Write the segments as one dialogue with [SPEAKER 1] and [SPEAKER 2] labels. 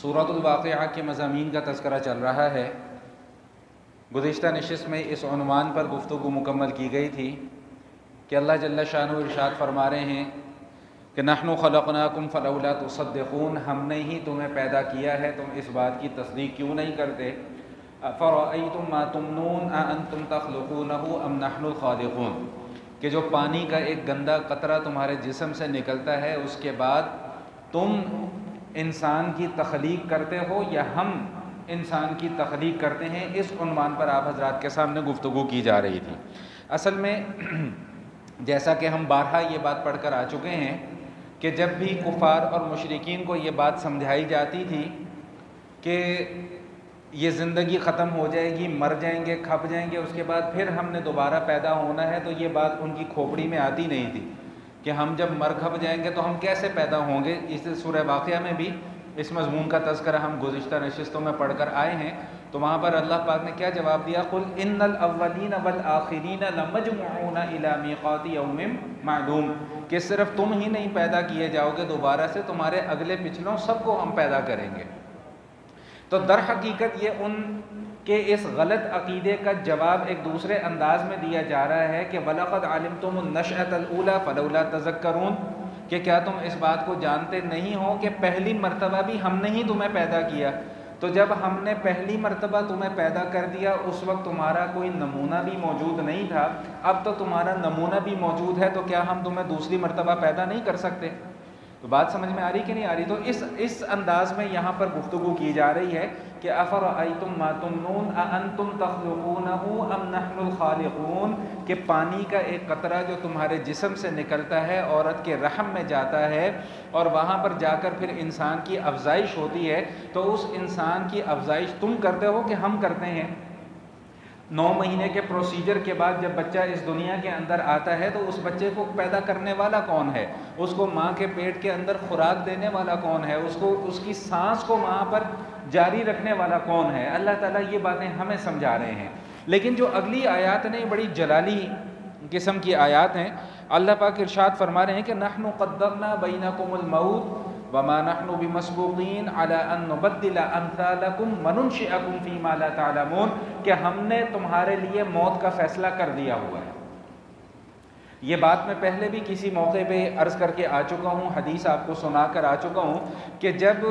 [SPEAKER 1] سورۃ الواقعہ کے مضامین کا تذکرہ چل رہا ہے۔ گزشتہ نشست میں اس عنوان پر گفتگو مکمل کی گئی تھی کہ اللہ جل شانہ ارشاد فرما رہے ہیں کہ نحن خلقناکم فلولا تصدقون، ہم نے ہی تمہیں پیدا کیا ہے، تم اس بات کی تصدیق کیوں نہیں کرتے؟ افرأیتم ما تمنون اانتم تخلقونہ ام نحن الخالقون، کہ جو پانی کا ایک گندا قطرہ تمہارے جسم سے نکلتا ہے اس کے بعد تم انسان کی تخلیق کرتے ہو یا ہم انسان کی تخلیق کرتے ہیں، اس عنوان پر آپ حضرات کے سامنے گفتگو کی جا رہی تھی۔ اصل میں جیسا کہ ہم بارہا یہ بات پڑھ کر آ چکے ہیں کہ جب بھی کفار اور مشرکین کو یہ بات سمجھائی جاتی تھی کہ یہ زندگی ختم ہو جائے گی، مر جائیں گے، کھپ جائیں گے، اس کے بعد پھر ہم نے دوبارہ پیدا ہونا ہے، تو یہ بات ان کی کھوپڑی میں آتی نہیں تھی کہ ہم جب مر کھپ جائیں گے تو ہم کیسے پیدا ہوں گے۔ اس سورہ واقعہ میں بھی اس مضمون کا تذکرہ ہم گزشتہ نشستوں میں پڑھ کر آئے ہیں، تو وہاں پر اللہ پاک نے کیا جواب دیا؟ قل ان الاولین والآخرین لمجموعون الی میقات یوم معلوم، کہ صرف تم ہی نہیں پیدا کیے جاؤ گے دوبارہ سے، تمہارے اگلے پچھلوں سب کو ہم پیدا کریں گے۔ تو در حقیقت یہ ان کے اس غلط عقیدے کا جواب ایک دوسرے انداز میں دیا جا رہا ہے کہ وَلَقَدْ عَلِمْتُمُ النَّشْأَةَ الْأُولَىٰ فَلَوْلَا تَذَكَّرُونَ، کہ کیا تم اس بات کو جانتے نہیں ہو کہ پہلی مرتبہ بھی ہم نے ہی تمہیں پیدا کیا؟ تو جب ہم نے پہلی مرتبہ تمہیں پیدا کر دیا اس وقت تمہارا کوئی نمونہ بھی موجود نہیں تھا، اب تو تمہارا نمونہ بھی موجود ہے، تو کیا ہم تمہیں دوسری مرتبہ پیدا نہیں کر سکتے؟ تو بات سمجھ میں آ رہی کہ نہیں آ رہی؟ تو اس انداز میں یہاں پر گفتگو کی جا رہی ہے کہ افرأیتم ما تمنون اانتم تخلقونہ ام نحن الخالقون، کہ پانی کا ایک قطرہ جو تمہارے جسم سے نکلتا ہے، عورت کے رحم میں جاتا ہے اور وہاں پر جا کر پھر انسان کی افزائش ہوتی ہے، تو اس انسان کی افزائش تم کرتے ہو کہ ہم کرتے ہیں؟ 9 مہینے کے پروسیجر کے بعد جب بچہ اس دنیا کے اندر آتا ہے تو اس بچے کو پیدا کرنے والا کون ہے؟ اس کو ماں کے پیٹ کے اندر خوراک دینے والا کون ہے؟ اس کی سانس کو وہاں پر جاری رکھنے والا کون ہے؟ اللہ تعالیٰ یہ باتیں ہمیں سمجھا رہے ہیں۔ لیکن جو اگلی آیات ہیں بڑی جلالی قسم کی آیات ہیں۔ اللہ پاک ارشاد فرما رہے ہیں کہ نحن قدرنا بینکم الموت وما نحن بمسبوقین علی ان نبدل امثالکم وننشئکم فیما لا تعلمون، کہ ہم نے تمہارے لیے موت کا فیصلہ کر دیا ہوا ہے۔ یہ بات میں پہلے بھی کسی موقع پہ عرض کر کے آ چکا ہوں، حدیث آپ کو سنا کر آ چکا ہوں کہ جب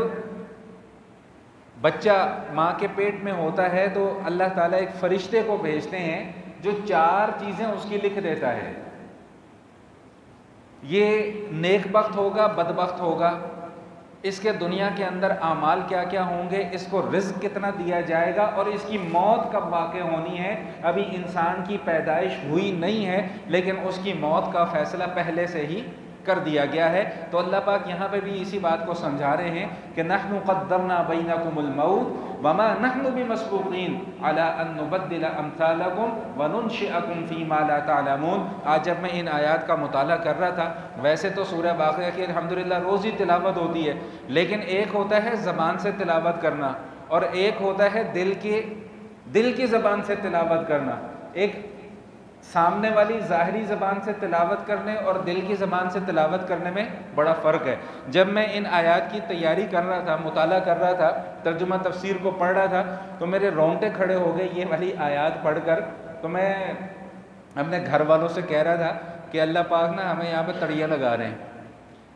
[SPEAKER 1] بچہ ماں کے پیٹ میں ہوتا ہے تو اللہ تعالیٰ ایک فرشتے کو بھیجتے ہیں جو 4 چیزیں اس کی لکھ دیتا ہے۔ یہ نیک بخت ہوگا، بدبخت ہوگا، اس کے دنیا کے اندر اعمال کیا کیا ہوں گے، اس کو رزق کتنا دیا جائے گا، اور اس کی موت کب واقع ہونی ہے۔ ابھی انسان کی پیدائش ہوئی نہیں ہے لیکن اس کی موت کا فیصلہ پہلے سے ہی کر دیا گیا ہے۔ تو اللہ پاک یہاں پہ بھی اسی بات کو سمجھا رہے ہیں کہ نحن قدرنا بینکم الموت وما نحن بمسبوقین علی ان نبدل امثالکم وننشئکم فیما لا تعلمون۔ آج جب میں ان آیات کا مطالعہ کر رہا تھا، ویسے تو سورہ واقعہ کی الحمدللہ روز ہی تلاوت ہوتی ہے، لیکن ایک ہوتا ہے زبان سے تلاوت کرنا اور ایک ہوتا ہے دل کی زبان سے تلاوت کرنا۔ ایک سامنے والی ظاہری زبان سے تلاوت کرنے اور دل کی زبان سے تلاوت کرنے میں بڑا فرق ہے۔ جب میں ان آیات کی تیاری کر رہا تھا، مطالعہ کر رہا تھا، ترجمہ تفسیر کو پڑھ رہا تھا، تو میرے رونگٹے کھڑے ہو گئے یہ والی آیات پڑھ کر۔ تو میں اپنے گھر والوں سے کہہ رہا تھا کہ اللہ پاک نا ہمیں یہاں پہ تڑیاں لگا رہے ہیں۔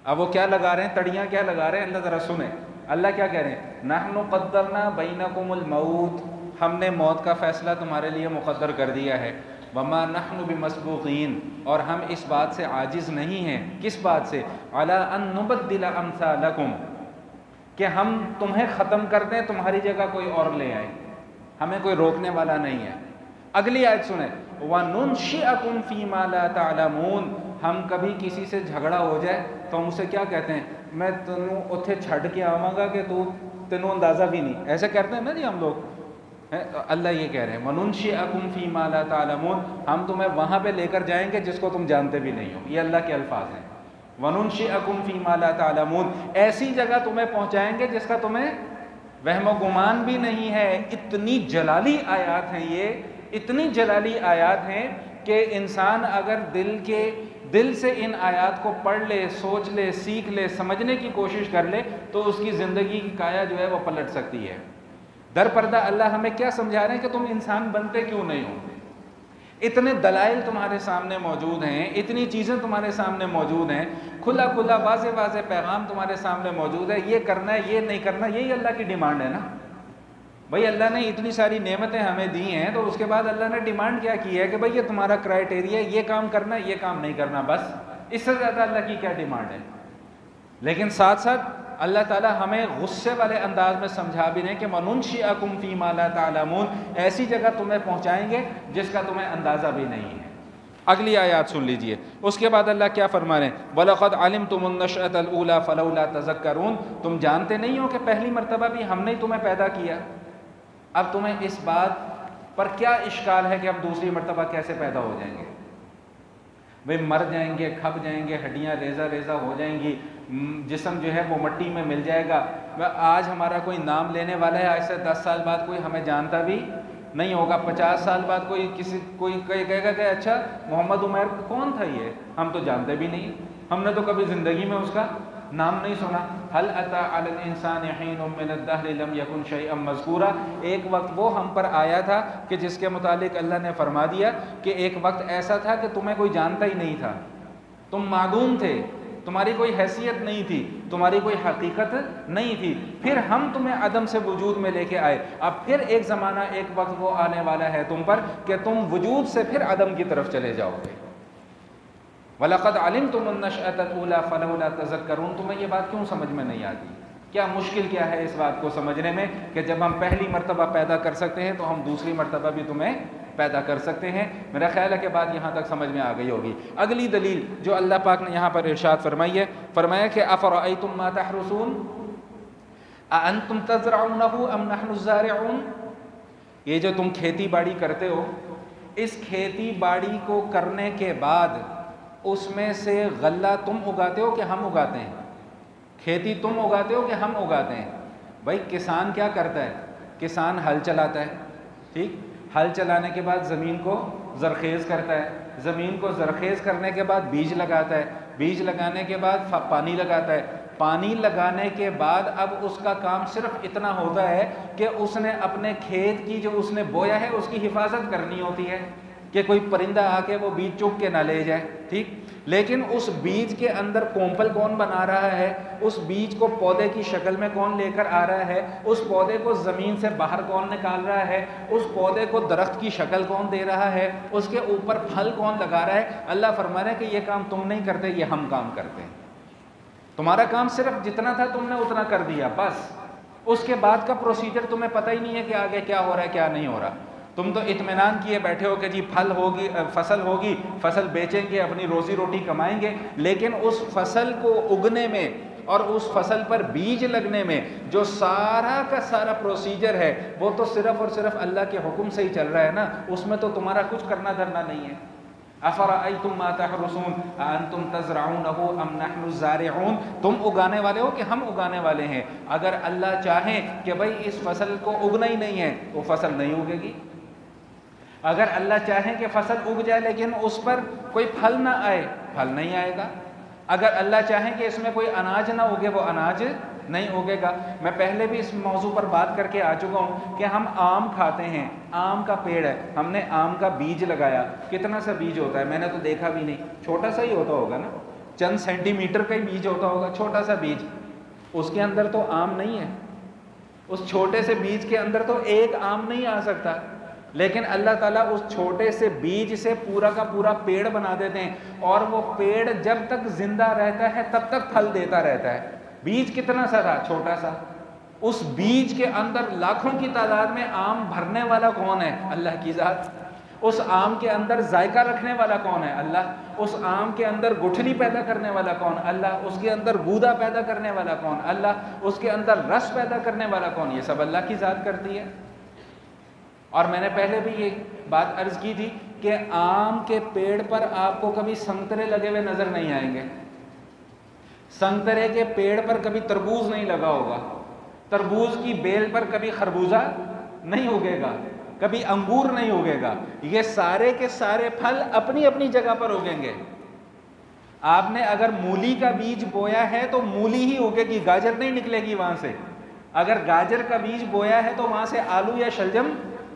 [SPEAKER 1] اب وہ کیا لگا رہے ہیں، تڑیاں کیا لگا رہے ہیں، اللہ ذرا سنیں۔ اللہ کیا کہہ رہے ہیں؟ نحن قدرنا بینکم الموت، ہم نے موت کا فیصلہ تمہارے لیے مقدر کر دیا ہے۔ وما نحن بمسبوقین، اور ہم اس بات سے عاجز نہیں ہیں۔ کس بات سے؟ علی ان نبدل امثالکم، کہ ہم تمہیں ختم کر دیں، تمہاری جگہ کوئی اور لے آئے، ہمیں کوئی روکنے والا نہیں ہے۔ اگلی آیت سنیں، وَنُنشِئَكُمْ فِيمَا لَا تَعْلَمُونَ، ہم کبھی کسی سے جھگڑا ہو جائے تو ہم اسے کیا کہتے ہیں؟ میں تینوں اتھے چھڈ کے آواں گا کہ تینوں اندازہ بھی نہیں، ایسے کہتے ہیں نا جی ہم لوگ۔ اللہ یہ کہہ رہے ہیں وَنُنشِئَكُمْ فِيمَا لَا تَعْلَمُونَ، ہم تمہیں وہاں پہ لے کر جائیں گے جس کو تم جانتے بھی نہیں ہو۔ یہ اللہ کے الفاظ ہیں، وَنُنشِئَكُمْ فِيمَا لَا تَعْلَمُونَ، ایسی جگہ تمہیں پہنچائیں گے جس کا تمہیں وہم و گمان بھی نہیں ہے۔ اتنی جلالی آیات ہیں، یہ اتنی جلالی آیات ہیں کہ انسان اگر دل کے دل سے ان آیات کو پڑھ لے، سوچ لے، سیکھ لے، سمجھنے کی کوشش کر لے تو اس کی زندگی کی کایا جو ہے وہ پلٹ سکتی ہے۔ در پردہ اللہ ہمیں کیا سمجھا رہے ہیں کہ تم انسان بنتے کیوں نہیں ہو؟ اتنے دلائل تمہارے سامنے موجود ہیں، اتنی چیزیں تمہارے سامنے موجود ہیں، کھلا کھلا واضح واضح پیغام تمہارے سامنے موجود ہے، یہ کرنا ہے، یہ نہیں کرنا، یہی اللہ کی ڈیمانڈ ہے نا۔ بھائی اللہ نے اتنی ساری نعمتیں ہمیں دی ہیں تو اس کے بعد اللہ نے ڈیمانڈ کیا کی ہے کہ بھئی یہ تمہارا کرائٹیریا ہے، یہ کام کرنا ہے، یہ کام نہیں کرنا، بس اس سے زیادہ اللہ کی کیا ڈیمانڈ ہے؟ لیکن ساتھ ساتھ اللہ تعالیٰ ہمیں غصے والے انداز میں سمجھا بھی رہے ہیں کہ وَنُنْشِئَكُمْ فِي مَا لَا تَعْلَمُونَ، ایسی جگہ تمہیں پہنچائیں گے جس کا تمہیں اندازہ بھی نہیں ہے۔ اگلی آیات سن لیجئے، اس کے بعد اللہ کیا فرما رہے ہیں؟ وَلَقَدْ عَلِمْتُمُ النَّشْأَةَ الْأُولَىٰ فَلَوْلَا تَذَكَّرُونَ، تم جانتے نہیں ہو کہ پہلی مرتبہ بھی ہم نے تمہیں پیدا کیا، اب تمہیں اس بات پر کیا اشکال ہے کہ اب دوسری مرتبہ کیسے پیدا ہو جائیں گے؟ وہ مر جائیں گے، کھپ جائیں گے، ہڈیاں ریزہ ریزہ ہو جائیں گی، جسم جو ہے وہ مٹی میں مل جائے گا۔ آج ہمارا کوئی نام لینے والا ہے، آج سے 10 سال بعد کوئی ہمیں جانتا بھی نہیں ہوگا، 50 سال بعد کوئی کہے گا کہ اچھا محمد عمیر کون تھا، یہ ہم تو جانتے بھی نہیں، ہم نے تو کبھی زندگی میں اس کا نام نہیں سنا۔ هل اتى على الانسان حين من الدهر لم يكن شيئا مذكورا، ایک وقت وہ ہم پر آیا تھا کہ جس کے متعلق اللہ نے فرما دیا کہ ایک وقت ایسا تھا کہ تمہیں کوئی جانتا ہی نہیں تھا، تم معدوم تھے، تمہاری کوئی حیثیت نہیں تھی، تمہاری کوئی حقیقت نہیں تھی، پھر ہم تمہیں عدم سے وجود میں لے کے آئے، اب پھر ایک زمانہ ایک وقت وہ آنے والا ہے تم پر کہ تم وجود سے پھر عدم کی طرف چلے جاؤ گے۔ وَلَقَدْ عَلِمْتُمُ النَّشْأَةَ الْأُولَىٰ فَلَوْلَا تَذَكَّرُونَ، تمہیں یہ بات کیوں سمجھ میں نہیں آتی؟ کیا مشکل کیا ہے اس بات کو سمجھنے میں کہ جب ہم پہلی مرتبہ پیدا کر سکتے ہیں تو ہم دوسری مرتبہ بھی تمہیں پیدا کر سکتے ہیں؟ میرا خیال ہے کہ بات یہاں تک سمجھ میں آ گئی ہوگی۔ اگلی دلیل جو اللہ پاک نے یہاں پر ارشاد فرمائی ہے، فرمایا کہ أَفَرَأَيْتُم مَّا تَحْرُثُونَ أَأَنتُمْ تَزْرَعُونَهُ أَمْ نَحْنُ الزَّارِعُونَ، یہ جو تم کھیتی باڑی کرتے ہو، اس کھیتی باڑی کو کرنے کے بعد اس میں سے غلہ تم اگاتے ہو کہ ہم اگاتے ہیں؟ کھیتی تم اگاتے ہو کہ ہم اگاتے ہیں؟ بھائی کسان کیا کرتا ہے؟ کسان ہل چلاتا ہے، ٹھیک، ہل چلانے کے بعد زمین کو زرخیز کرتا ہے، زمین کو زرخیز کرنے کے بعد بیج لگاتا ہے، بیج لگانے کے بعد پانی لگاتا ہے، پانی لگانے کے بعد اب اس کا کام صرف اتنا ہوتا ہے کہ اس نے اپنے کھیت کی جو اس نے بویا ہے اس کی حفاظت کرنی ہوتی ہے کہ کوئی پرندہ آ کے وہ بیج چگ کے نہ لے جائے، ٹھیک۔ لیکن اس بیج کے اندر کومپل کون بنا رہا ہے، اس بیج کو پودے کی شکل میں کون لے کر آ رہا ہے، اس پودے کو زمین سے باہر کون نکال رہا ہے، اس پودے کو درخت کی شکل کون دے رہا ہے، اس کے اوپر پھل کون لگا رہا ہے، اللہ فرما رہا ہے کہ یہ کام تم نہیں کرتے، یہ ہم کام کرتے ہیں۔ تمہارا کام صرف جتنا تھا تم نے اتنا کر دیا، بس اس کے بعد کا پروسیجر تمہیں پتہ ہی نہیں ہے کہ آگے کیا ہو رہا ہے کیا نہیں ہو رہا۔ تم تو اطمینان کیے بیٹھے ہو کہ جی پھل ہوگی، فصل ہوگی، فصل بیچیں گے، اپنی روزی روٹی کمائیں گے، لیکن اس فصل کو اگنے میں اور اس فصل پر بیج لگنے میں جو سارا کا سارا پروسیجر ہے وہ تو صرف اور صرف اللہ کے حکم سے ہی چل رہا ہے نا، اس میں تو تمہارا کچھ کرنا دھرنا نہیں ہے۔ أَفَرَأَيْتُم مَّا تَحْرُثُونَ أَأَنتُمْ تَزْرَعُونَهُ أَمْ نَحْنُ الزَّارِعُونَ، تم اگانے والے ہو کہ ہم اگانے والے ہیں؟ اگر اللہ چاہیں کہ بھئی اس فصل کو اگنا ہی نہیں ہے وہ فصل نہیں اگے گی، اگر اللہ چاہیں کہ فصل اگ جائے لیکن اس پر کوئی پھل نہ آئے، پھل نہیں آئے گا، اگر اللہ چاہیں کہ اس میں کوئی اناج نہ اگے، وہ اناج نہیں اگے گا۔ میں پہلے بھی اس موضوع پر بات کر کے آ چکا ہوں کہ ہم آم کھاتے ہیں، آم کا پیڑ ہے، ہم نے آم کا بیج لگایا، کتنا سا بیج ہوتا ہے میں نے تو دیکھا بھی نہیں، چھوٹا سا ہی ہوتا ہوگا نا، چند سینٹی میٹر کا ہی بیج ہوتا ہوگا، چھوٹا سا بیج، اس کے اندر تو آم نہیں ہے، اس چھوٹے سے بیج کے اندر تو ایک آم نہیں آ سکتا، لیکن اللہ تعالیٰ اس چھوٹے سے بیج سے پورا کا پورا پیڑ بنا دیتے ہیں، اور وہ پیڑ جب تک زندہ رہتا ہے تب تک پھل دیتا رہتا ہے۔ بیج کتنا سا تھا؟ چھوٹا سا، اس بیج کے اندر لاکھوں کی تعداد میں آم بھرنے والا کون ہے؟ اللہ کی ذات۔ اس آم کے اندر ذائقہ رکھنے والا کون ہے؟ اللہ۔ اس آم کے اندر گٹھلی پیدا کرنے والا کون؟ اللہ۔ اس کے اندر گودا پیدا کرنے والا کون؟ اللہ۔ اس کے اندر رس پیدا کرنے والا کون؟ یہ سب اللہ کی ذات کرتی ہے۔ اور میں نے پہلے بھی یہ بات عرض کی تھی کہ آم کے پیڑ پر آپ کو کبھی سنترے لگے ہوئے نظر نہیں آئیں گے، سنترے کے پیڑ پر کبھی تربوز نہیں لگا ہوگا، تربوز کی بیل پر کبھی خربوزہ نہیں اگے گا، کبھی انگور نہیں اگے گا، یہ سارے کے سارے پھل اپنی اپنی جگہ پر اگیں گے، آپ نے اگر مولی کا بیج بویا ہے تو مولی ہی اگے گی، گاجر نہیں نکلے گی وہاں سے۔ اگر گاجر کا بیج بویا ہے تو وہاں سے آلو یا شلجم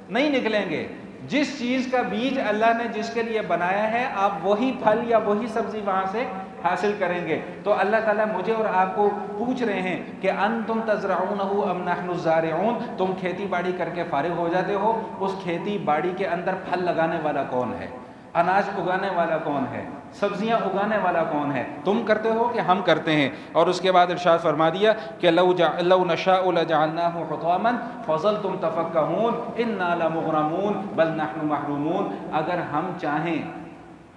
[SPEAKER 1] نہیں نکلیں گے۔ جس چیز کا بیج اللہ نے جس کے لیے بنایا ہے، آپ وہی پھل یا وہی سبزی وہاں سے حاصل کریں گے۔ تو اللہ تعالیٰ مجھے اور آپ کو پوچھ رہے ہیں کہ انتم تزرعونہ ام نحن الزارعون، تم کھیتی باڑی کر کے فارغ ہو جاتے ہو، اس کھیتی باڑی کے اندر پھل لگانے والا کون ہے؟ اناج اگانے والا کون ہے؟ سبزیاں اگانے والا کون ہے؟ تم کرتے ہو کہ ہم کرتے ہیں؟ اور اس کے بعد ارشاد فرما دیا کہ لو نشاء لجعلناہ حطاما فظلتم تفکہون انا لمغرمون بل نحن محرومون۔ اگر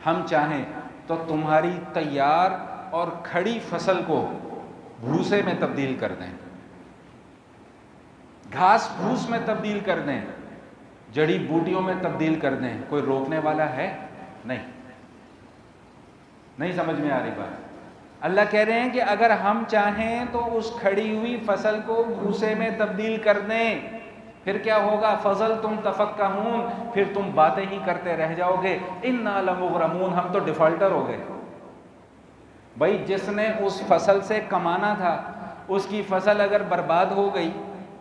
[SPEAKER 1] ہم چاہیں تو تمہاری تیار اور کھڑی فصل کو بھوسے میں تبدیل کر دیں، گھاس پھوس میں تبدیل کر دیں، جڑی بوٹیوں میں تبدیل کر دیں، کوئی روکنے والا ہے؟ نہیں سمجھ میں آ رہی بات؟ اللہ کہہ رہے ہیں کہ اگر ہم چاہیں تو اس کھڑی ہوئی فصل کو بھوسے میں تبدیل کر دیں، پھر کیا ہوگا؟ فضل تم تفکہون، پھر تم باتیں ہی کرتے رہ جاؤ گے۔ انا لمغرمون، ہم تو ڈیفالٹر ہو گئے۔ بھائی جس نے اس فصل سے کمانا تھا، اس کی فصل اگر برباد ہو گئی،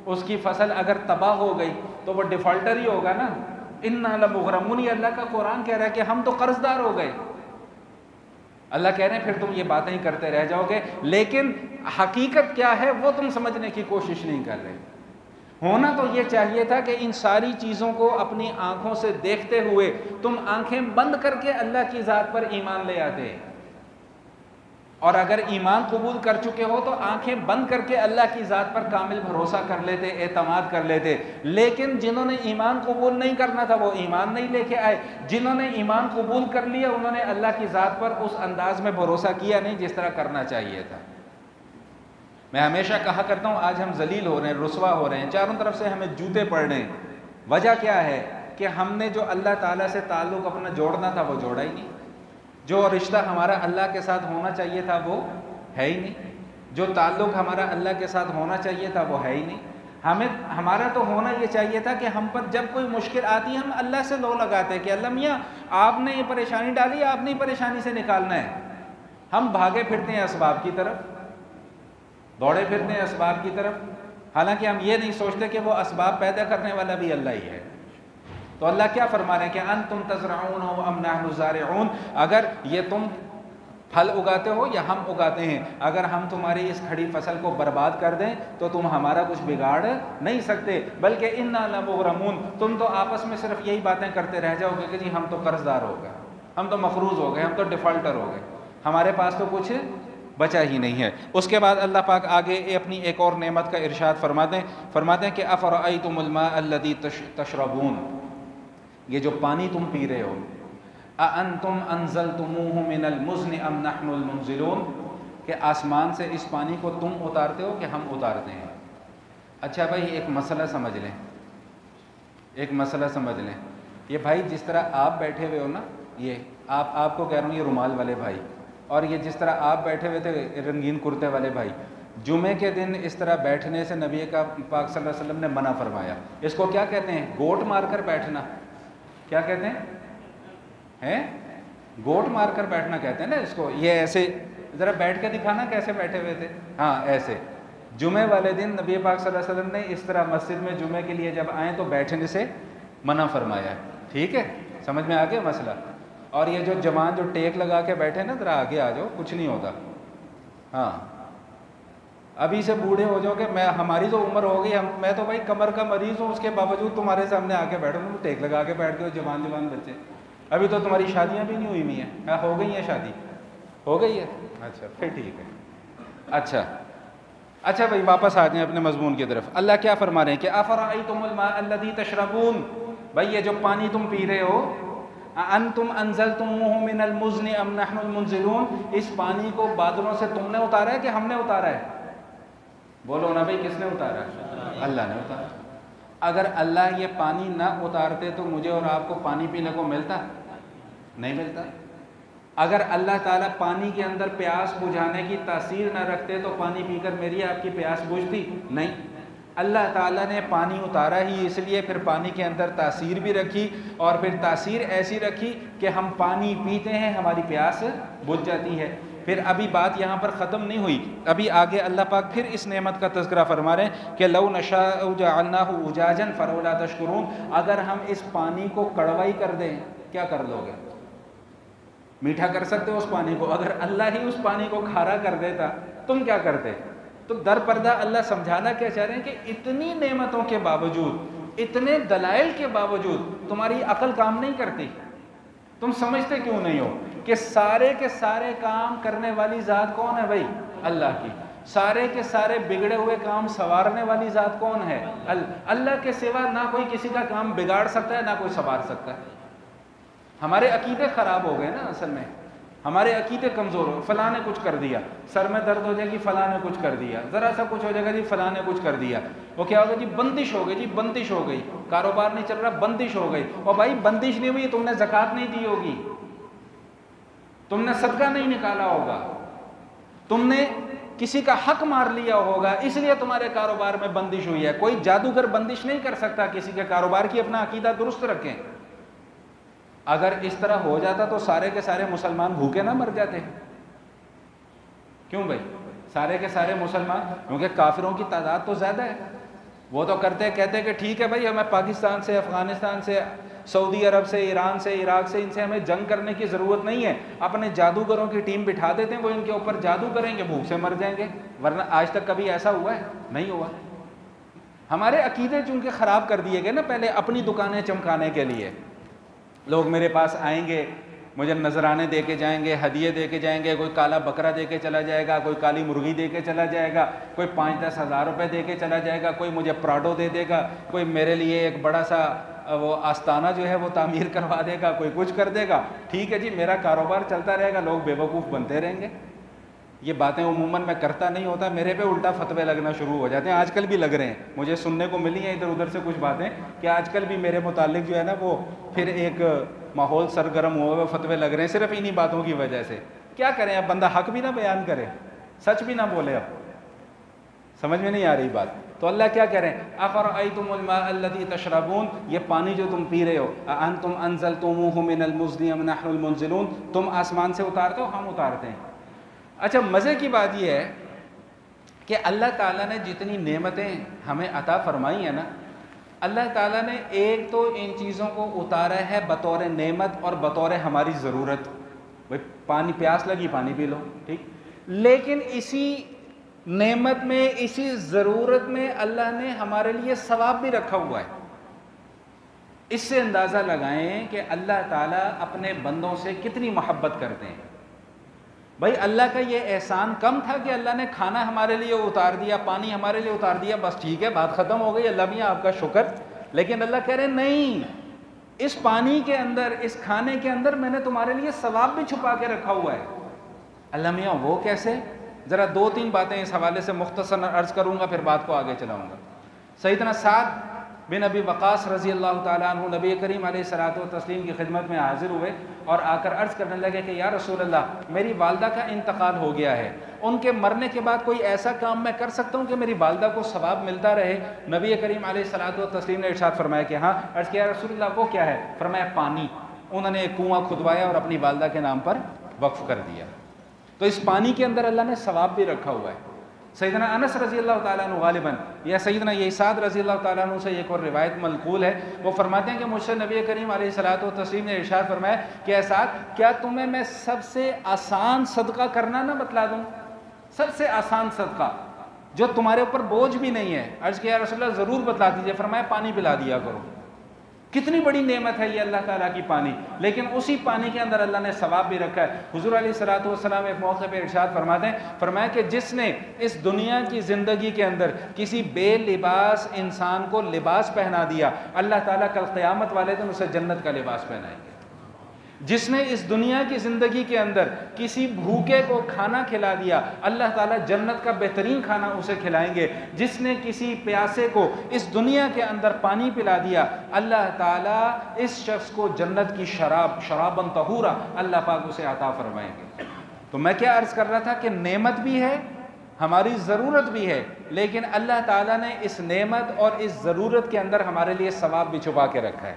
[SPEAKER 1] اس کی فصل اگر تباہ ہو گئی تو وہ ڈیفالٹر ہی ہوگا نا۔ انا لمغرمون، یہ اللہ کا قرآن کہہ رہا ہے کہ ہم تو قرض دار ہو گئے۔ اللہ کہہ رہے ہیں پھر تم یہ باتیں ہی کرتے رہ جاؤ گے، لیکن حقیقت کیا ہے وہ تم سمجھنے کی کوشش نہیں کر رہے۔ ہونا تو یہ چاہیے تھا کہ ان ساری چیزوں کو اپنی آنکھوں سے دیکھتے ہوئے تم آنکھیں بند کر کے اللہ کی ذات پر ایمان لے آتے، اور اگر ایمان قبول کر چکے ہو تو آنکھیں بند کر کے اللہ کی ذات پر کامل بھروسہ کر لیتے، اعتماد کر لیتے۔ لیکن جنہوں نے ایمان قبول نہیں کرنا تھا وہ ایمان نہیں لے کے آئے، جنہوں نے ایمان قبول کر لیا انہوں نے اللہ کی ذات پر اس انداز میں بھروسہ کیا نہیں جس طرح کرنا چاہیے تھا۔ میں ہمیشہ کہا کرتا ہوں آج ہم ذلیل ہو رہے ہیں، رسوا ہو رہے ہیں، چاروں طرف سے ہمیں جوتے پڑ رہے ہیں۔ وجہ کیا ہے؟ کہ ہم نے جو اللہ تعالیٰ سے تعلق اپنا جوڑنا تھا وہ جوڑا ہی نہیں، جو رشتہ ہمارا اللہ کے ساتھ ہونا چاہیے تھا وہ ہے ہی نہیں، جو تعلق ہمارا اللہ کے ساتھ ہونا چاہیے تھا وہ ہے ہی نہیں۔ ہمارا تو ہونا یہ چاہیے تھا کہ ہم پر جب کوئی مشکل آتی ہے ہم اللہ سے لو لگاتے کہ اللہ میاں آپ نے یہ پریشانی ڈالی، آپ نے پریشانی سے نکالنا ہے۔ ہم بھاگے پھرتے ہیں اسباب کی طرف، دوڑے پھرتے ہیں اسباب کی طرف، حالانکہ ہم یہ نہیں سوچتے کہ وہ اسباب پیدا کرنے والا بھی اللہ ہی ہے۔ تو اللہ کیا فرما رہے ہیں کہ انتم تزرعون ام نحن الزارعون، اگر یہ تم پھل اگاتے ہو یا ہم اگاتے ہیں، اگر ہم تمہاری اس کھڑی فصل کو برباد کر دیں تو تم ہمارا کچھ بگاڑ نہیں سکتے، بلکہ انا لمغرمون، تم تو آپس میں صرف یہی باتیں کرتے رہ جاؤ گے کہ جی ہم تو قرض دار ہو گئے، ہم تو مقروض ہو گئے، ہم تو ڈیفالٹر ہو گئے، ہمارے پاس تو کچھ بچا ہی نہیں ہے۔ اس کے بعد اللہ پاک آگے اپنی ایک اور نعمت کا ارشاد فرماتے ہیں کہ افرأیتم الماء الذی تشربون، یہ جو پانی تم پی رہے ہو، اانتم انزلتموہ من المزن ام نحن المنزلون، کہ آسمان سے اس پانی کو تم اتارتے ہو کہ ہم اتارتے ہیں۔ اچھا بھائی ایک مسئلہ سمجھ لیں، یہ بھائی جس طرح آپ بیٹھے ہوئے ہو نا، یہ آپ کو کہہ رہا ہوں یہ رومال والے بھائی، اور یہ جس طرح آپ بیٹھے ہوئے تھے رنگین کرتے والے بھائی، جمعے کے دن اس طرح بیٹھنے سے نبی پاک صلی اللہ علیہ وسلم نے منع فرمایا۔ اس کو کیا کہتے ہیں؟ گوٹ مار کر بیٹھنا۔ کیا کہتے ہیں؟ گوٹ مار کر بیٹھنا کہتے ہیں نا اس کو۔ یہ ایسے ذرا بیٹھ کے دکھانا کیسے بیٹھے ہوئے تھے، ہاں ایسے۔ جمعے والے دن نبی پاک صلی اللہ علیہ وسلم نے اس طرح مسجد میں جمعے کے لیے جب آئیں تو بیٹھنے سے منع فرمایا، ٹھیک ہے؟ سمجھ میں آ گیا مسئلہ؟ اور یہ جو جوان جو ٹیک لگا کے بیٹھے نا، ذرا آگے آ جاؤ، کچھ نہیں ہوتا۔ ہاں ابھی سے بوڑھے ہو جاؤ کہ ہماری تو عمر ہو گئی، میں تو بھائی کمر کا مریض ہوں، اس کے باوجود تمہارے سامنے آ کے بیٹھو، تم ٹیک لگا کے بیٹھ گئے ہو، جوان بچے، ابھی تو تمہاری شادیاں بھی نہیں ہوئی ہوئی ہیں، ہو گئی ہیں شادی؟ ہو گئی ہے؟ اچھا پھر ٹھیک ہے۔ اچھا بھائی واپس آ جائیں اپنے مضمون کی طرف۔ اللہ کیا فرما رہے ہیں کہ افرأیتم الماء الذی تشربون، بھائی یہ جو پانی تم پی رہے ہو، انتم انزلتموہ من المزن ام نحن المنزلون، اس پانی کو بادلوں سے تم نے اتارا ہے کہ ہم نے اتارا ہے؟ بولو نا بھائی کس نے اتارا ہے؟ اللہ نے اتارا۔ اگر اللہ یہ پانی نہ اتارتے تو مجھے اور آپ کو پانی پینے کو ملتا؟ نہیں ملتا۔ اگر اللہ تعالیٰ پانی کے اندر پیاس بجھانے کی تاثیر نہ رکھتے تو پانی پی کر میری آپ کی پیاس بجھتی؟ نہیں۔ اللہ تعالیٰ نے پانی اتارا ہی اس لیے پھر پانی کے اندر تاثیر بھی رکھی، اور پھر تاثیر ایسی رکھی کہ ہم پانی پیتے ہیں ہماری پیاس بجھ جاتی ہے۔ پھر ابھی بات یہاں پر ختم نہیں ہوئی، ابھی آگے اللہ پاک پھر اس نعمت کا تذکرہ فرما رہے ہیں کہ لو نشاء جعلناہ اجاجا فلولا تشکرون، اگر ہم اس پانی کو کڑوائی کر دیں کیا کر لو گے؟ میٹھا کر سکتے ہو اس پانی کو؟ اگر اللہ ہی اس پانی کو کھارا کر دیتا تم کیا کرتے؟ تو در پردہ اللہ سمجھانا کیا چاہ رہے ہیں کہ اتنی نعمتوں کے باوجود، اتنے دلائل کے باوجود تمہاری عقل کام نہیں کرتی۔ تم سمجھتے کیوں نہیں ہو کہ سارے کے سارے کام کرنے والی ذات کون ہے بھائی؟ اللہ کی۔ سارے کے سارے بگڑے ہوئے کام سنوارنے والی ذات کون ہے؟ اللہ کے سوا نہ کوئی کسی کا کام بگاڑ سکتا ہے نہ کوئی سنوار سکتا ہے۔ ہمارے عقیدے خراب ہو گئے نا، اصل میں ہمارے عقیدے کمزور ہو، فلاں نے کچھ کر دیا، سر میں درد ہو جائے گی فلاں نے کچھ کر دیا، ذرا سا کچھ ہو جائے گا جی فلاں نے کچھ کر دیا، وہ کیا ہوگا جی بندش ہو گئی، جی بندش ہو گئی، کاروبار نہیں چل رہا بندش ہو گئی۔ اور بھائی بندش نہیں ہوئی، تم نے زکوٰۃ نہیں دی ہوگی، تم نے صدقہ نہیں نکالا ہوگا، تم نے کسی کا حق مار لیا ہوگا، اس لیے تمہارے کاروبار میں بندش ہوئی ہے۔ کوئی جادوگر بندش نہیں کر سکتا کسی کے کاروبار کی، اپنا عقیدہ درست رکھیں۔ اگر اس طرح ہو جاتا تو سارے کے سارے مسلمان بھوکے نہ مر جاتے؟ کیوں بھائی؟ سارے کے سارے مسلمان، کیونکہ کافروں کی تعداد تو زیادہ ہے، وہ تو کہتے کہ ٹھیک ہے بھائی ہمیں پاکستان سے، افغانستان سے، سعودی عرب سے، ایران سے، عراق سے، ان سے ہمیں جنگ کرنے کی ضرورت نہیں ہے، اپنے جادوگروں کی ٹیم بٹھا دیتے ہیں، وہ ان کے اوپر جادو کریں گے، بھوک سے مر جائیں گے۔ ورنہ آج تک کبھی ایسا ہوا ہے؟ نہیں ہوا۔ ہمارے عقیدے چونکہ خراب کر دیے گئے نا، پہلے اپنی دکانیں چمکانے کے لیے لوگ میرے پاس آئیں گے، مجھے نذرانے دے کے جائیں گے، ہدیے دے کے جائیں گے، کوئی کالا بکرا دے کے چلا جائے گا، کوئی کالی مرغی دے کے چلا جائے گا، کوئی 5-10 ہزار روپے دے کے چلا جائے گا، کوئی مجھے پراڈو دے دے گا، کوئی میرے لیے ایک بڑا سا وہ آستانہ جو ہے وہ تعمیر کروا دے گا، کوئی کچھ کر دے گا، ٹھیک ہے جی میرا کاروبار چلتا رہے گا، لوگ بے وقوف بنتے رہیں گے۔ یہ باتیں عموماً میں کرتا نہیں ہوتا، میرے پہ الٹا فتوے لگنا شروع ہو جاتے ہیں، آج کل بھی لگ رہے ہیں، مجھے سننے کو ملی ہیں ادھر ادھر سے کچھ باتیں کہ آج کل بھی میرے متعلق جو ہے نا وہ پھر ایک ماحول سرگرم ہوا ہوئے فتوے لگ رہے ہیں صرف انہی باتوں کی وجہ سے۔ کیا کریں اب، بندہ حق بھی نہ بیان کرے، سچ بھی نہ بولے، اب سمجھ میں نہیں آ رہی بات۔ تو اللہ کیا کہہ رہے ہیں؟ افرأیتم الماء الذی تشربون، یہ پانی جو تم پی رہے ہو، اانتم انزلتموہ من المزن ام نحن المنزلون، تم آسمان سے اتارتے ہو ہم اتارتے ہیں۔ اچھا مزے کی بات یہ ہے کہ اللہ تعالیٰ نے جتنی نعمتیں ہمیں عطا فرمائی ہیں نا، اللہ تعالیٰ نے ایک تو ان چیزوں کو اتارا ہے بطور نعمت اور بطور ہماری ضرورت۔ بھائی پانی پیاس لگی پانی پی لو، ٹھیک، لیکن اسی نعمت میں، اسی ضرورت میں اللہ نے ہمارے لیے ثواب بھی رکھا ہوا ہے۔ اس سے اندازہ لگائیں کہ اللہ تعالیٰ اپنے بندوں سے کتنی محبت کرتے ہیں۔ بھائی اللہ کا یہ احسان کم تھا کہ اللہ نے کھانا ہمارے لیے اتار دیا، پانی ہمارے لیے اتار دیا، بس ٹھیک ہے بات ختم ہو گئی، اللہ میاں آپ کا شکر۔ لیکن اللہ کہہ رہے ہیں نہیں، اس پانی کے اندر، اس کھانے کے اندر میں نے تمہارے لیے ثواب بھی چھپا کے رکھا ہوا ہے۔ اللہ میاں وہ کیسے؟ ذرا 2-3 باتیں اس حوالے سے مختصر عرض کروں گا، پھر بات کو آگے چلاؤں گا۔ سیدنا سعد بن ابی وقاص رضی اللہ تعالیٰ عنہ نبی کریم علیہ الصلوۃ والتسلیم کی خدمت میں حاضر ہوئے اور آ کر عرض کرنے لگے کہ یا رسول اللہ، میری والدہ کا انتقال ہو گیا ہے، ان کے مرنے کے بعد کوئی ایسا کام میں کر سکتا ہوں کہ میری والدہ کو ثواب ملتا رہے؟ نبی کریم علیہ الصلوۃ والتسلیم نے ارشاد فرمایا کہ ہاں۔ عرض کیا یا رسول اللہ وہ کیا ہے؟ فرمایا پانی۔ انہوں نے ایک کنواں کھدوایا اور اپنی والدہ کے نام پر وقف کر دیا۔ تو اس پانی کے اندر اللہ نے ثواب بھی رکھا ہوا ہے۔ سیدنا انس رضی اللہ تعالیٰ عنہ غالباً یا سیدنا یسعد رضی اللہ تعالیٰ عنہ سے ایک اور روایت منقول ہے، وہ فرماتے ہیں کہ مجھ سے نبی کریم علیہ الصلوۃ والتسلیم نے ارشاد فرمایا کہ یسعد کیا تمہیں میں سب سے آسان صدقہ کرنا نہ بتلا دوں؟ سب سے آسان صدقہ جو تمہارے اوپر بوجھ بھی نہیں ہے۔ عرض کیا یا رسول اللہ ضرور بتلا دیجیے۔ فرمایا پانی پلا دیا کرو۔ کتنی بڑی نعمت ہے یہ اللہ تعالیٰ کی پانی، لیکن اسی پانی کے اندر اللہ نے ثواب بھی رکھا ہے۔ حضور علیہ الصلوۃ والسلام ایک موقع پہ ارشاد فرماتے ہیں، فرمایا کہ جس نے اس دنیا کی زندگی کے اندر کسی بے لباس انسان کو لباس پہنا دیا، اللہ تعالیٰ کل قیامت والے دن اسے جنت کا لباس پہنائیں گے۔ جس نے اس دنیا کی زندگی کے اندر کسی بھوکے کو کھانا کھلا دیا، اللہ تعالیٰ جنت کا بہترین کھانا اسے کھلائیں گے۔ جس نے کسی پیاسے کو اس دنیا کے اندر پانی پلا دیا، اللہ تعالیٰ اس شخص کو جنت کی شراباً طہورا اللہ پاک اسے عطا فرمائیں گے۔ تو میں کیا عرض کر رہا تھا کہ نعمت بھی ہے ہماری ضرورت بھی ہے، لیکن اللہ تعالیٰ نے اس نعمت اور اس ضرورت کے اندر ہمارے لیے ثواب بھی چھپا کے رکھا ہے۔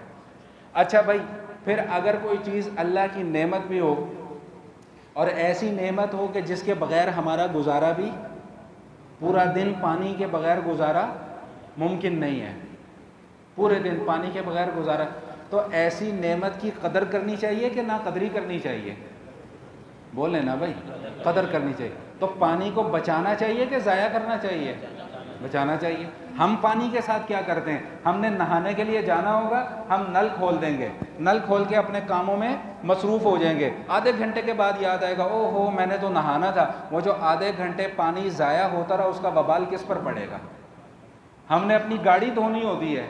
[SPEAKER 1] اچھا بھائی، پھر اگر کوئی چیز اللہ کی نعمت بھی ہو اور ایسی نعمت ہو کہ جس کے بغیر ہمارا گزارا بھی، پورا دن پانی کے بغیر گزارا ممکن نہیں ہے، پورے دن پانی کے بغیر گزارا، تو ایسی نعمت کی قدر کرنی چاہیے کہ ناقدری کرنی چاہیے؟ بولیں نا بھائی، قدر کرنی چاہیے۔ تو پانی کو بچانا چاہیے کہ ضائع کرنا چاہیے؟ بچانا چاہیے۔ ہم پانی کے ساتھ کیا کرتے ہیں؟ ہم نے نہانے کے لیے جانا ہوگا، ہم نل کھول دیں گے، نل کھول کے اپنے کاموں میں مصروف ہو جائیں گے، آدھے گھنٹے کے بعد یاد آئے گا او ہو میں نے تو نہانا تھا۔ وہ جو آدھے گھنٹے پانی ضائع ہوتا رہا اس کا وبال کس پر پڑے گا؟ ہم نے اپنی گاڑی دھونی ہوتی ہے،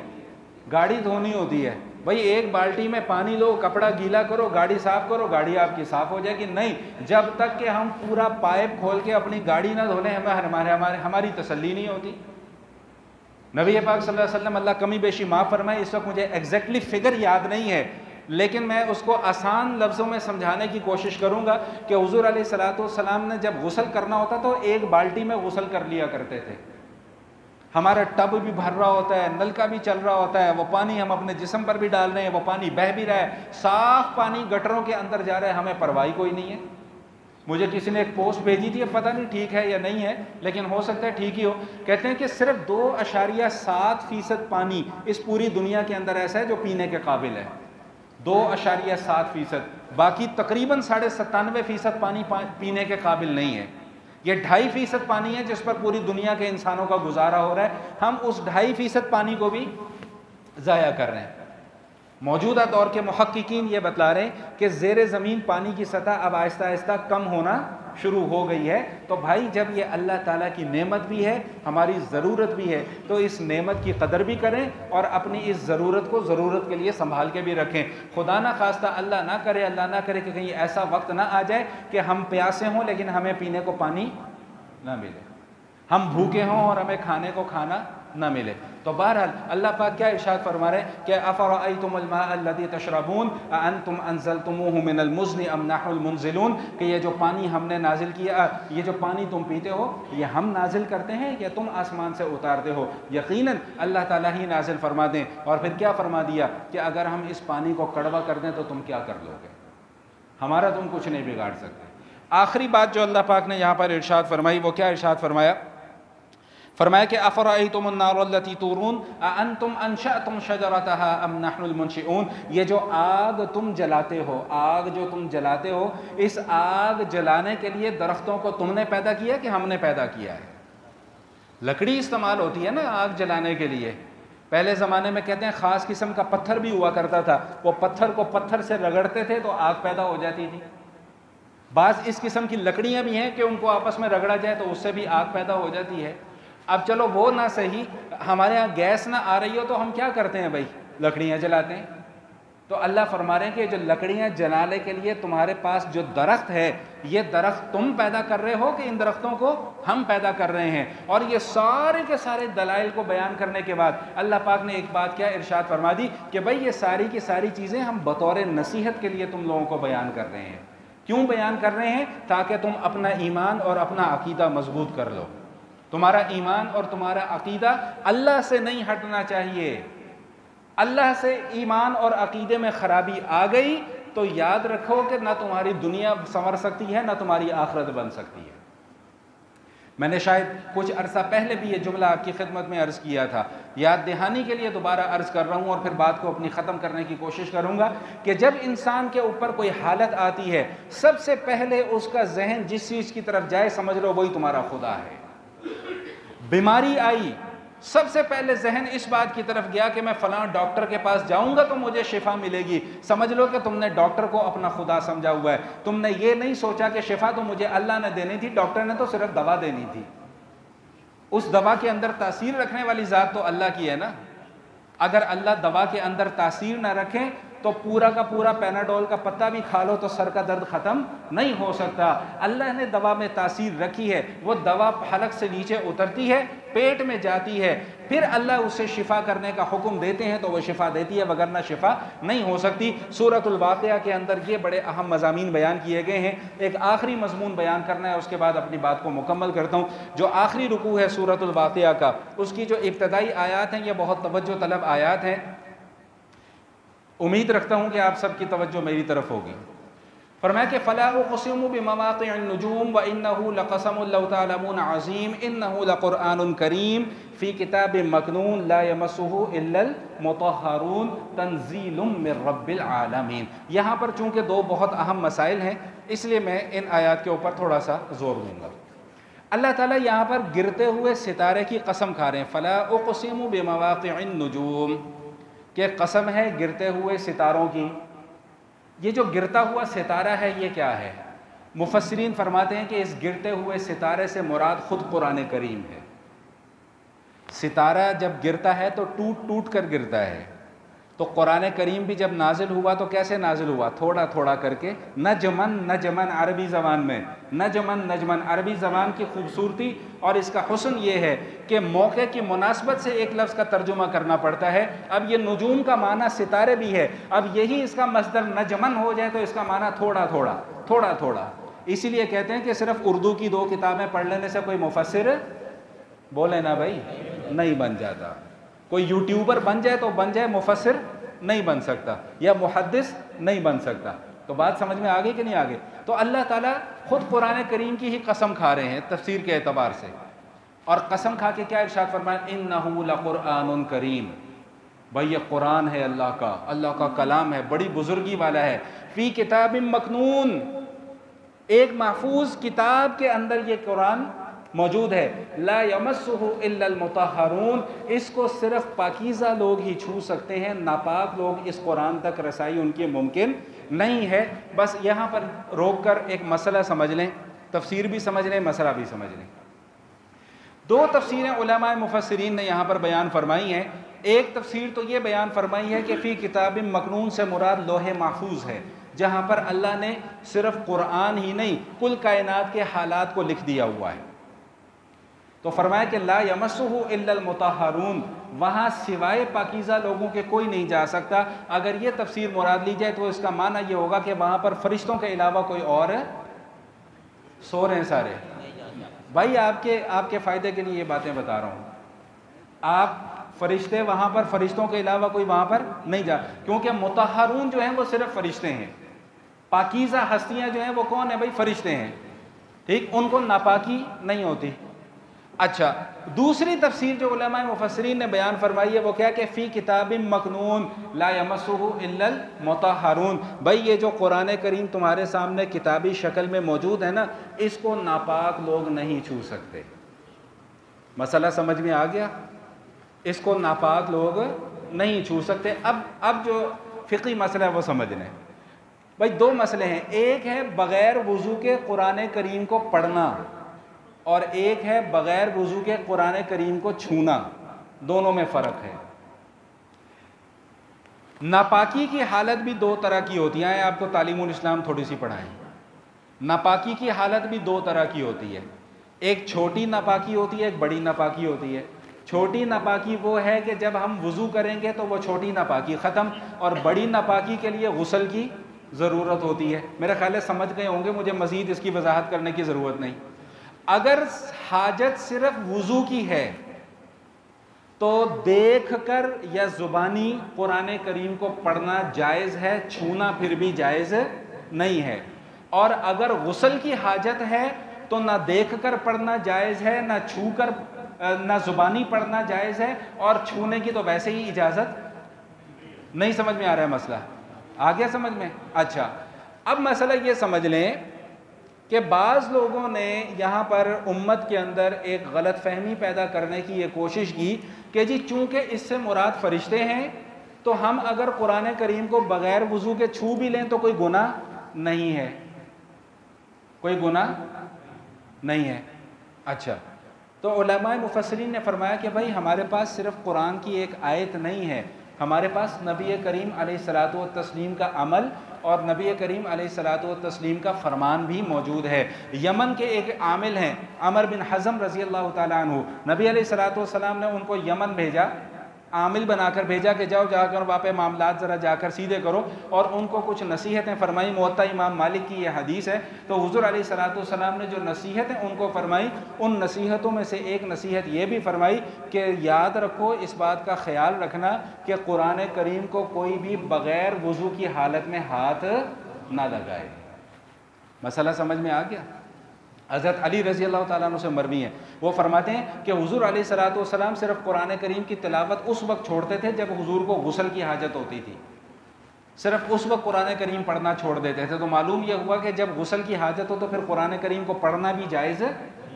[SPEAKER 1] گاڑی دھونی ہوتی ہے، بھائی ایک بالٹی میں پانی لو، کپڑا گیلا کرو، گاڑی صاف کرو، گاڑی آپ کی صاف ہو جائے گی؟ نہیں، جب تک کہ ہم پورا پائپ کھول کے اپنی گاڑی نہ دھو لیں ہماری تسلی نہیں ہوتی۔ نبی پاک صلی اللہ علیہ وسلم، اللہ کمی بیشی معاف فرمائے، اس وقت مجھے ایگزیکٹلی فگر یاد نہیں ہے، لیکن میں اس کو آسان لفظوں میں سمجھانے کی کوشش کروں گا کہ حضور علیہ السلام نے جب غسل کرنا ہوتا تو ایک بالٹی میں غسل کر لیا کرتے تھے۔ ہمارا ٹب بھی بھر رہا ہوتا ہے، نلکا بھی چل رہا ہوتا ہے، وہ پانی ہم اپنے جسم پر بھی ڈال رہے ہیں، وہ پانی بہہ بھی رہا ہے، صاف پانی گٹروں کے اندر جا رہا ہے، ہمیں پرواہ کوئی نہیں ہے۔ مجھے کسی نے ایک پوسٹ بھیجی تھی، اب پتہ نہیں ٹھیک ہے یا نہیں ہے، لیکن ہو سکتا ہے ٹھیک ہی ہو۔ کہتے ہیں کہ صرف 2.7% پانی اس پوری دنیا کے اندر ایسا ہے جو پینے کے قابل ہے، 2.7%، باقی تقریباً 97.5% پانی پینے کے قابل نہیں ہے۔ یہ 2.5% پانی ہے جس پر پوری دنیا کے انسانوں کا گزارا ہو رہا ہے، ہم اس 2.5% پانی کو بھی ضائع کر رہے ہیں۔ موجودہ دور کے محققین یہ بتلا رہے ہیں کہ زیر زمین پانی کی سطح اب آہستہ آہستہ کم ہونا شروع ہو گئی ہے۔ تو بھائی جب یہ اللہ تعالیٰ کی نعمت بھی ہے، ہماری ضرورت بھی ہے، تو اس نعمت کی قدر بھی کریں اور اپنی اس ضرورت کو ضرورت کے لیے سنبھال کے بھی رکھیں۔ خدا نہ خواستہ اللہ نہ کرے کہ کہیں ایسا وقت نہ آ جائے کہ ہم پیاسے ہوں لیکن ہمیں پینے کو پانی نہ ملے، ہم بھوکے ہوں اور ہمیں کھانے کو کھانا نہ ملے۔ تو بہرحال اللہ پاک کیا ارشاد فرما رہے ہیں کہ افرأیتم الماء الذی تشربون اانتم انزلتموہ من المزن ام نحن المنزلون، کہ یہ جو پانی ہم نے نازل کیا، یہ جو پانی تم پیتے ہو یہ ہم نازل کرتے ہیں یا تم آسمان سے اتارتے ہو؟ یقیناً اللہ تعالیٰ ہی نازل فرما دیں۔ اور پھر کیا فرما دیا کہ اگر ہم اس پانی کو کڑوا کر دیں تو تم کیا کر لو گے؟ ہمارا تم کچھ نہیں بگاڑ سکتے۔ آخری بات جو اللہ پاک نے یہاں پر ارشاد فرمائی وہ کیا ارشاد فرمایا؟ فرمایا کہ افرأیتم النار التی تورون اانتم انشأتم شجرتها ام نحن المنشئون، یہ جو آگ تم جلاتے ہو، آگ جو تم جلاتے ہو، اس آگ جلانے کے لیے درختوں کو تم نے پیدا کیا کہ ہم نے پیدا کیا ہے؟ لکڑی استعمال ہوتی ہے نا آگ جلانے کے لیے۔ پہلے زمانے میں کہتے ہیں خاص قسم کا پتھر بھی ہوا کرتا تھا، وہ پتھر کو پتھر سے رگڑتے تھے تو آگ پیدا ہو جاتی تھی۔ بعض اس قسم کی لکڑیاں بھی ہیں کہ ان کو آپس میں رگڑا جائے تو اس سے بھی آگ پیدا ہو جاتی ہے۔ اب چلو وہ نہ صحیح، ہمارے ہاں گیس نہ آ رہی ہو تو ہم کیا کرتے ہیں بھائی؟ لکڑیاں جلاتے ہیں۔ تو اللہ فرما رہے ہیں کہ جو لکڑیاں جلانے کے لیے تمہارے پاس جو درخت ہے، یہ درخت تم پیدا کر رہے ہو کہ ان درختوں کو ہم پیدا کر رہے ہیں؟ اور یہ سارے کے سارے دلائل کو بیان کرنے کے بعد اللہ پاک نے ایک بات کیا ارشاد فرما دی کہ بھائی یہ ساری کی ساری چیزیں ہم بطور نصیحت کے لیے تم لوگوں کو بیان کر رہے ہیں۔ کیوں بیان کر رہے ہیں؟ تاکہ تم اپنا ایمان اور اپنا عقیدہ مضبوط کر لو۔ تمہارا ایمان اور تمہارا عقیدہ اللہ سے نہیں ہٹنا چاہیے۔ اللہ سے ایمان اور عقیدے میں خرابی آ گئی تو یاد رکھو کہ نہ تمہاری دنیا سنور سکتی ہے نہ تمہاری آخرت بن سکتی ہے۔ میں نے شاید کچھ عرصہ پہلے بھی یہ جملہ آپ کی خدمت میں عرض کیا تھا، یاد دہانی کے لیے دوبارہ عرض کر رہا ہوں اور پھر بات کو اپنی ختم کرنے کی کوشش کروں گا کہ جب انسان کے اوپر کوئی حالت آتی ہے، سب سے پہلے اس کا ذہن جس چیز کی طرف جائے سمجھ لو وہی تمہارا خدا ہے۔ بیماری آئی، سب سے پہلے ذہن اس بات کی طرف گیا کہ میں فلاں ڈاکٹر کے پاس جاؤں گا تو مجھے شفا ملے گی، سمجھ لو کہ تم نے ڈاکٹر کو اپنا خدا سمجھا ہوا ہے۔ تم نے یہ نہیں سوچا کہ شفا تو مجھے اللہ نے دینی تھی، ڈاکٹر نے تو صرف دوا دینی تھی۔ اس دوا کے اندر تاثیر رکھنے والی ذات تو اللہ کی ہے نا۔ اگر اللہ دوا کے اندر تاثیر نہ رکھیں تو پورا کا پورا پیناڈول کا پتا بھی کھا لو تو سر کا درد ختم نہیں ہو سکتا۔ اللہ نے دوا میں تاثیر رکھی ہے، وہ دوا حلق سے نیچے اترتی ہے، پیٹ میں جاتی ہے، پھر اللہ اسے شفا کرنے کا حکم دیتے ہیں تو وہ شفا دیتی ہے، وگرنہ شفا نہیں ہو سکتی۔ سورۃ الواقعہ کے اندر یہ بڑے اہم مضامین بیان کیے گئے ہیں۔ ایک آخری مضمون بیان کرنا ہے، اس کے بعد اپنی بات کو مکمل کرتا ہوں۔ جو آخری رکوع ہے سورۃ الواقعہ کا، اس کی جو ابتدائی آیات ہیں یہ بہت توجہ طلب آیات ہیں، امید رکھتا ہوں کہ آپ سب کی توجہ میری طرف ہوگی۔ فرمایا کہ فَلَا أُقْسِمُ بِمَوَاقِعِ النُّجُومِ وَإِنَّهُ لَقَسَمٌ لَوْ تَعْلَمُونَ عَظِيمٌ إِنَّهُ لَقُرْآنٌ كَرِيمٌ فِي كِتَابٍ مَّكْنُونٍ لَا يَمَسُّهُ إِلَّا الْمُطَهَّرُونَ تَنزِيلٌ مِّن رَّبِّ الْعَالَمِينَ۔ یہاں پر چونکہ دو بہت اہم مسائل ہیں، اس لیے میں ان آیات کے اوپر تھوڑا سا زور دوں گا۔ اللہ تعالیٰ یہاں پر گرتے ہوئے ستارے کی قسم کھا رہے ہیں، فَلَا أُقْسِمُ بِمَوَاقِعِ النُّجُومِ، کہ قسم ہے گرتے ہوئے ستاروں کی۔ یہ جو گرتا ہوا ستارہ ہے یہ کیا ہے؟ مفسرین فرماتے ہیں کہ اس گرتے ہوئے ستارے سے مراد خود قرآن کریم ہے۔ ستارہ جب گرتا ہے تو ٹوٹ ٹوٹ کر گرتا ہے، تو قرآن کریم بھی جب نازل ہوا تو کیسے نازل ہوا؟ تھوڑا تھوڑا کر کے، نجمن نجمن عربی زبان میں، نجمن نجمن عربی زبان کی خوبصورتی اور اس کا حسن یہ ہے کہ موقع کی مناسبت سے ایک لفظ کا ترجمہ کرنا پڑتا ہے۔ اب یہ نجوم کا معنی ستارے بھی ہے، اب یہی اس کا مصدر نجمن ہو جائے تو اس کا معنی تھوڑا تھوڑا تھوڑا تھوڑا۔ اسی لیے کہتے ہیں کہ صرف اردو کی 2 کتابیں پڑھ لینے سے کوئی مفسر، بولے نا بھائی، نہیں بن جاتا۔ کوئی یوٹیوبر بن جائے تو بن جائے، مفسر نہیں بن سکتا، یا محدث نہیں بن سکتا۔ تو بات سمجھ میں آگئی کہ نہیں آگئی؟ تو اللہ تعالیٰ خود قرآن کریم کی ہی قسم کھا رہے ہیں تفسیر کے اعتبار سے، اور قسم کھا کے کیا ارشاد فرمایا؟ اِنَّهُ لَقُرْآنٌ کریم، بھائی یہ قرآن ہے، اللہ کا کلام ہے، بڑی بزرگی والا ہے۔ فی کتاب مکنون، ایک محفوظ کتاب کے اندر یہ قرآن موجود ہے۔ لا یمسہ الا المطہرون، اس کو صرف پاکیزہ لوگ ہی چھو سکتے ہیں، ناپاک لوگ اس قرآن تک رسائی ان کی ممکن نہیں ہے۔ بس یہاں پر روک کر ایک مسئلہ سمجھ لیں، تفسیر بھی سمجھ لیں، مسئلہ بھی سمجھ لیں۔ 2 تفسیریں علماء مفسرین نے یہاں پر بیان فرمائی ہیں۔ ایک تفسیر تو یہ بیان فرمائی ہے کہ فی کتاب مکنون سے مراد لوح محفوظ ہے، جہاں پر اللہ نے صرف قرآن ہی نہیں کل کائنات کے حالات کو لکھ دیا ہوا ہے۔ تو فرمایا کہ لا یمسہ الا المطہرون، وہاں سوائے پاکیزہ لوگوں کے کوئی نہیں جا سکتا۔ اگر یہ تفسیر مراد لی جائے تو اس کا معنی یہ ہوگا کہ وہاں پر فرشتوں کے علاوہ کوئی اور سو رہے ہیں سارے۔ بھائی آپ کے فائدے کے لیے یہ باتیں بتا رہا ہوں، آپ فرشتے وہاں پر، فرشتوں کے علاوہ کوئی وہاں پر نہیں جا، کیونکہ مطہرون جو ہیں وہ صرف فرشتے ہیں، پاکیزہ ہستیاں جو ہیں وہ کون ہیں؟ بھائی فرشتے ہیں، ٹھیک، ان کو ناپاکی نہیں ہوتی۔ اچھا، دوسری تفسیر جو علماء مفسرین نے بیان فرمائی ہے وہ کیا کہ فی کتاب مکنون لا یمسہ الا المطہرون، بھائی یہ جو قرآن کریم تمہارے سامنے کتابی شکل میں موجود ہے نا، اس کو ناپاک لوگ نہیں چھو سکتے۔ مسئلہ سمجھ میں آ گیا؟ اس کو ناپاک لوگ نہیں چھو سکتے۔ اب جو فقہی مسئلہ ہے وہ سمجھ لیں۔ بھائی 2 مسئلے ہیں، ایک ہے بغیر وضو کے قرآن کریم کو پڑھنا، اور ایک ہے بغیر وضو کے قرآن کریم کو چھونا، دونوں میں فرق ہے۔ ناپاکی کی حالت بھی 2 طرح کی ہوتی ہے، آپ کو تعلیم الاسلام تھوڑی سی پڑھائیں۔ ناپاکی کی حالت بھی 2 طرح کی ہوتی ہے، ایک چھوٹی ناپاکی ہوتی ہے، ایک بڑی ناپاکی ہوتی ہے۔ چھوٹی ناپاکی وہ ہے کہ جب ہم وضو کریں گے تو وہ چھوٹی ناپاکی ختم، اور بڑی ناپاکی کے لیے غسل کی ضرورت ہوتی ہے۔ میرا خیال ہے سمجھ گئے ہوں گے، مجھے مزید اس کی وضاحت کرنے کی ضرورت نہیں۔ اگر حاجت صرف وضو کی ہے تو دیکھ کر یا زبانی قرآن کریم کو پڑھنا جائز ہے، چھونا پھر بھی جائز نہیں ہے۔ اور اگر غسل کی حاجت ہے تو نہ دیکھ کر پڑھنا جائز ہے، نہ چھو کر، نہ زبانی پڑھنا جائز ہے، اور چھونے کی تو ویسے ہی اجازت نہیں۔ سمجھ میں آ رہا ہے مسئلہ؟ آ گیا سمجھ میں؟ اچھا، اب مسئلہ یہ سمجھ لیں کہ بعض لوگوں نے یہاں پر امت کے اندر ایک غلط فہمی پیدا کرنے کی یہ کوشش کی کہ جی چونکہ اس سے مراد فرشتے ہیں تو ہم اگر قرآن کریم کو بغیر وضو کے چھو بھی لیں تو کوئی گناہ نہیں ہے، کوئی گناہ نہیں ہے۔ اچھا، تو علماء مفسرین نے فرمایا کہ بھائی ہمارے پاس صرف قرآن کی ایک آیت نہیں ہے، ہمارے پاس نبی کریم علیہ الصلاۃ والتسلیم کا عمل اور نبی کریم علیہ الصلاۃ والتسلیم کا فرمان بھی موجود ہے۔ یمن کے ایک عامل ہیں عمر بن حزم رضی اللہ تعالیٰ عنہ، نبی علیہ الصلاۃ والسلام نے ان کو یمن بھیجا، عامل بنا کر بھیجا کہ جاؤ جا کر وہاں پہ معاملات ذرا جا کر سیدھے کرو، اور ان کو کچھ نصیحتیں فرمائی۔ موطا امام مالک کی یہ حدیث ہے۔ تو حضور علیہ الصلاۃ والسلام نے جو نصیحتیں ان کو فرمائی، ان نصیحتوں میں سے ایک نصیحت یہ بھی فرمائی کہ یاد رکھو، اس بات کا خیال رکھنا کہ قرآن کریم کو کوئی بھی بغیر وضو کی حالت میں ہاتھ نہ لگائے۔ مسئلہ سمجھ میں آ گیا؟ حضرت علی رضی اللہ تعالیٰ عنہ سے مروی ہے، وہ فرماتے ہیں کہ حضور علیہ الصلاۃ والسلام صرف قرآن کریم کی تلاوت اس وقت چھوڑتے تھے جب حضور کو غسل کی حاجت ہوتی تھی، صرف اس وقت قرآن کریم پڑھنا چھوڑ دیتے تھے۔ تو معلوم یہ ہوا کہ جب غسل کی حاجت ہو تو پھر قرآن کریم کو پڑھنا بھی جائز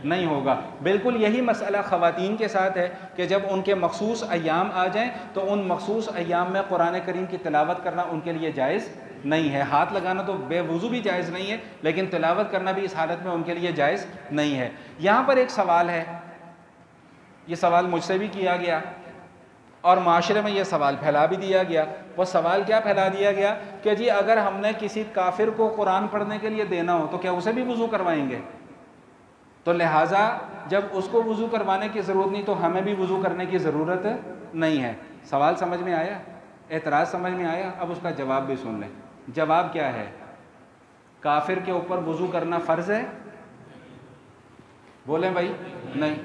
[SPEAKER 1] نہیں ہوگا۔ بالکل یہی مسئلہ خواتین کے ساتھ ہے کہ جب ان کے مخصوص ایام آ جائیں تو ان مخصوص ایام میں قرآن کریم کی تلاوت کرنا ان کے لیے جائز نہیں ہے۔ ہاتھ لگانا تو بے وضو بھی جائز نہیں ہے، لیکن تلاوت کرنا بھی اس حالت میں ان کے لیے جائز نہیں ہے۔ یہاں پر ایک سوال ہے، یہ سوال مجھ سے بھی کیا گیا اور معاشرے میں یہ سوال پھیلا بھی دیا گیا۔ وہ سوال کیا پھیلا دیا گیا کہ جی اگر ہم نے کسی کافر کو قرآن پڑھنے کے لیے دینا ہو تو کیا اسے بھی وضو کروائیں گے؟ تو لہٰذا جب اس کو وضو کروانے کی ضرورت نہیں تو ہمیں بھی وضو کرنے کی ضرورت نہیں ہے۔ سوال سمجھ میں آیا؟ اعتراض سمجھ میں آیا؟ اب اس کا جواب بھی سن لیں۔ جواب کیا ہے؟ کافر کے اوپر وضو کرنا فرض ہے؟ بولیں بھائی نہیں۔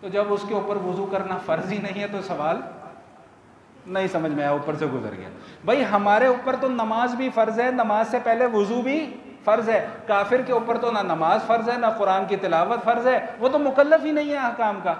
[SPEAKER 1] تو جب اس کے اوپر وضو کرنا فرض ہی نہیں ہے تو سوال نہیں سمجھ میں آیا، اوپر سے گزر گیا۔ بھائی ہمارے اوپر تو نماز بھی فرض ہے، نماز سے پہلے وضو بھی فرض ہے۔ کافر کے اوپر تو نہ نماز فرض ہے نہ قرآن کی تلاوت فرض ہے، وہ تو مکلف ہی نہیں ہے احکام کا۔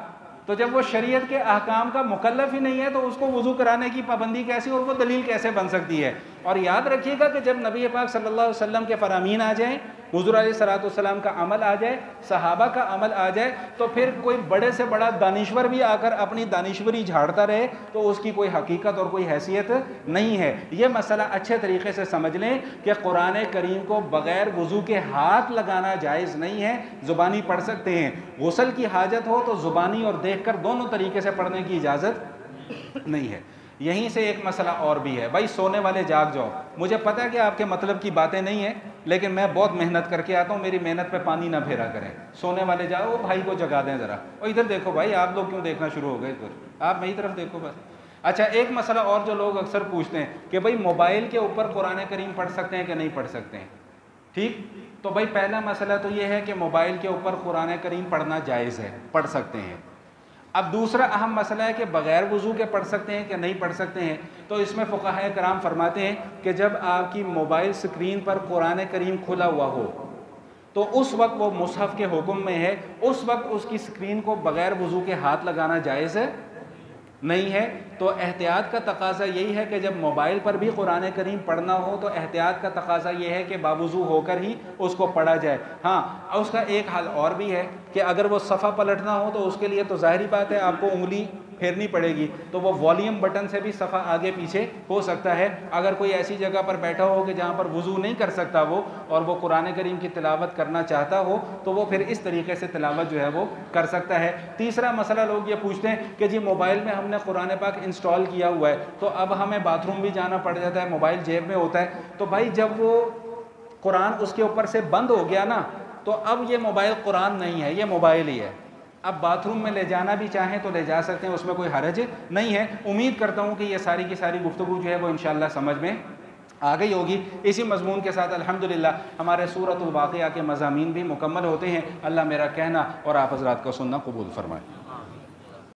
[SPEAKER 1] تو جب وہ شریعت کے احکام کا مکلف ہی نہیں ہے تو اس کو وضو کرانے کی پابندی کیسی اور وہ دلیل کیسے بن سکتی ہے؟ اور یاد رکھیے گا کہ جب نبی پاک صلی اللہ علیہ وسلم کے فرامین آ جائیں، حضور علیہ الصلوۃ والسلام کا عمل آ جائے، صحابہ کا عمل آ جائے، تو پھر کوئی بڑے سے بڑا دانشور بھی آ کر اپنی دانشوری جھاڑتا رہے تو اس کی کوئی حقیقت اور کوئی حیثیت نہیں ہے۔ یہ مسئلہ اچھے طریقے سے سمجھ لیں کہ قرآن کریم کو بغیر وضو کے ہاتھ لگانا جائز نہیں ہے، زبانی پڑھ سکتے ہیں۔ غسل کی حاجت ہو تو زبانی اور دیکھ کر دونوں طریقے سے پڑھنے کی اجازت نہیں ہے۔ یہیں سے ایک مسئلہ اور بھی ہے، بھائی سونے والے جاگ جاؤ۔ مجھے پتہ ہے کہ آپ کے مطلب کی باتیں نہیں ہیں، لیکن میں بہت محنت کر کے آتا ہوں، میری محنت پہ پانی نہ پھیرا کریں۔ سونے والے جاؤ، وہ بھائی کو جگا دیں ذرا، اور ادھر دیکھو بھائی، آپ لوگ کیوں دیکھنا شروع ہو گئے؟ ادھر آپ میری طرف دیکھو بس۔ اچھا ایک مسئلہ اور جو لوگ اکثر پوچھتے ہیں کہ بھائی موبائل کے اوپر قرآن کریم پڑھ سکتے ہیں کہ نہیں پڑھ سکتے ہیں؟ ٹھیک، تو بھائی پہلا مسئلہ تو یہ ہے کہ موبائل کے اوپر قرآن کریم پڑھنا جائز ہے، پڑھ سکتے ہیں۔ اب دوسرا اہم مسئلہ ہے کہ بغیر وضو کے پڑھ سکتے ہیں کہ نہیں پڑھ سکتے ہیں۔ تو اس میں فقہاء کرام فرماتے ہیں کہ جب آپ کی موبائل سکرین پر قرآن کریم کھلا ہوا ہو تو اس وقت وہ مصحف کے حکم میں ہے، اس وقت اس کی سکرین کو بغیر وضو کے ہاتھ لگانا جائز ہے نہیں ہے۔ تو احتیاط کا تقاضا یہی ہے کہ جب موبائل پر بھی قرآن کریم پڑھنا ہو تو احتیاط کا تقاضا یہ ہے کہ باوضو ہو کر ہی اس کو پڑھا جائے۔ ہاں اس کا ایک حل اور بھی ہے کہ اگر وہ صفحہ پلٹنا ہو تو اس کے لیے تو ظاہری بات ہے آپ کو انگلی پھیرنی پڑے گی، تو وہ والیوم بٹن سے بھی صفحہ آگے پیچھے ہو سکتا ہے۔ اگر کوئی ایسی جگہ پر بیٹھا ہو کہ جہاں پر وضو نہیں کر سکتا وہ، اور وہ قرآن کریم کی تلاوت کرنا چاہتا ہو تو وہ پھر اس طریقے سے تلاوت جو ہے وہ کر سکتا ہے۔ تیسرا مسئلہ لوگ یہ پوچھتے ہیں کہ جی موبائل میں ہم نے قرآن پاک انسٹال کیا ہوا ہے تو اب ہمیں باتھ روم بھی جانا پڑ جاتا ہے، موبائل جیب میں ہوتا ہے، تو بھائی جب وہ قرآن اس کے اوپر سے بند ہو گیا نا تو اب یہ موبائل قرآن نہیں ہے، یہ موبائل ہی ہے۔ اب باتھ روم میں لے جانا بھی چاہیں تو لے جا سکتے ہیں، اس میں کوئی حرج نہیں ہے۔ امید کرتا ہوں کہ یہ ساری کی ساری گفتگو جو ہے وہ انشاءاللہ سمجھ میں آ گئی ہوگی۔ اسی مضمون کے ساتھ الحمدللہ ہمارے سورۃ الواقعہ کے مضامین بھی مکمل ہوتے ہیں۔ اللہ میرا کہنا اور آپ حضرات کا سننا قبول فرمائے۔